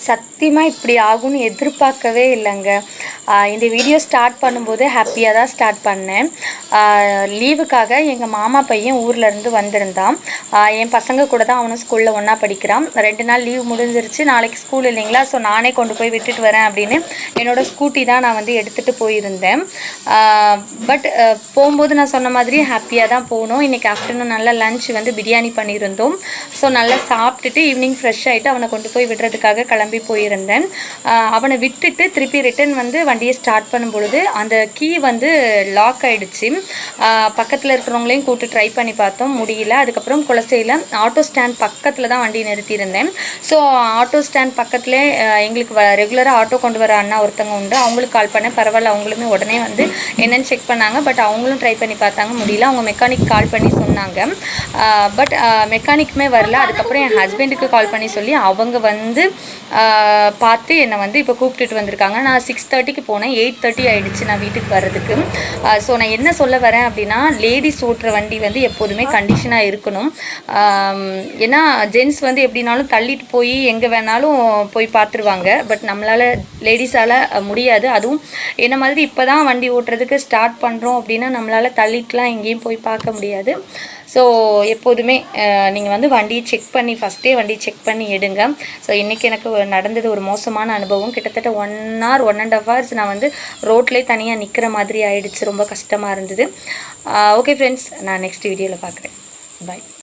சத்தியமாக இப்படி ஆகும்னு எதிர்பார்க்கவே இல்லைங்க. இந்த வீடியோ ஸ்டார்ட் பண்ணும்போது ஹாப்பியாக தான் ஸ்டார்ட் பண்ணேன். லீவுக்காக எங்கள் மாமா பையன் ஊர்லேருந்து வந்திருந்தான். என் பசங்க கூட தான் அவனும் ஸ்கூலில் ஒன்றா படிக்கிறான். 2 நாள் லீவ் முடிஞ்சிருச்சு, நாளைக்கு ஸ்கூல் இல்லைங்களா, ஸோ நானே கொண்டு போய் விட்டுட்டு வரேன் அப்படின்னு என்னோடய ஸ்கூட்டி தான் நான் வந்து எடுத்துகிட்டு போயிருந்தேன். பட் போகும்போது நான் சொன்ன மாதிரி ஹாப்பியாக தான் போகணும். இன்றைக்கி ஆஃப்டர்நூன் நல்லா லன்ச் வந்து பிரியாணி பண்ணியிருந்தோம். ஸோ நல்லா சாப்பிட்டுட்டு ஈவினிங் ஃப்ரெஷ் ஆகிட்டு அவனை கொண்டு போய் விடுறதுக்காக கிளம்பி போயிருந்தேன். அவனை விட்டுட்டு திருப்பி ரிட்டன் வந்து வண்டியை ஸ்டார்ட் பண்ணும் பொழுது அந்த கீ வந்து லாக் ஆகிடுச்சு. பக்கத்தில் இருக்கிறவங்களையும் கூப்பிட்டு ட்ரை பண்ணி பார்த்தோம், முடியல. அதுக்கப்புறம் குலசையில் ஆட்டோ ஸ்டாண்ட் பக்கத்தில் தான் வண்டி நிறுத்தியிருந்தேன். ஸோ ஆட்டோ ஸ்டாண்ட் பக்கத்துலே எங்களுக்கு ரெகுலராக ஆட்டோ கொண்டு வர அண்ணா ஒருத்தவங்க உண்டு, அவங்களுக்கு கால் பண்ணேன். பரவாயில்ல, அவங்களுமே உடனே வந்து என்னென்னு செக் பண்ணாங்க. பட் அவங்களும் ட்ரை பண்ணி பார்த்தாங்க, முடியல. அவங்க மெக்கானிக் கால் பண்ணி சொன்னாங்க, பட் மெக்கானிக்குமே வரல. அதுக்கப்புறம் என் ஹஸ்பண்டுக்கு கால் பண்ணி சொல்லி அவங்க வந்து பார்த்து என்னை வந்து இப்போ கூப்பிட்டுட்டு வந்திருக்காங்க. நான் 6:30க்கு போனேன், 8:30 ஆகிடுச்சு நான் வீட்டுக்கு வர்றதுக்கு. ஸோ நான் என்ன சொல்ல வரேன் அப்படின்னா, லேடிஸ் ஓட்டுற வண்டி வந்து எப்போதுமே கண்டிஷனாக இருக்கணும். ஏன்னா ஜென்ட்ஸ் வந்து எப்படின்னாலும் தள்ளிட்டு போய் எங்கே வேணாலும் போய் பார்த்துருவாங்க. பட் நம்மளால் லேடிஸால் முடியாது. அதுவும் என்ன மாதிரி இப்போ தான் வண்டி ஓட்டுறதுக்கு ஸ்டார்ட் பண்ணுறோம் அப்படின்னா நம்மளால் தள்ளிட்டுலாம் எங்கேயும் போய் பார்க்க முடியாது. ஸோ எப்போதுமே நீங்கள் வந்து வண்டியை செக் பண்ணி ஃபஸ்ட்டே வண்டி செக் பண்ணி எடுங்க. ஸோ இன்றைக்கி எனக்கு நடந்தது ஒரு மோசமான அனுபவம். கிட்டத்தட்ட 1 hour 1.5 hours நான் வந்து ரோட்லேயே தனியாக நிற்கிற மாதிரி ஆகிடுச்சு. ரொம்ப கஷ்டமாக இருந்தது. ஓகே ஃப்ரெண்ட்ஸ், நான் நெக்ஸ்ட் வீடியோவில் பார்க்குறேன். பாய்.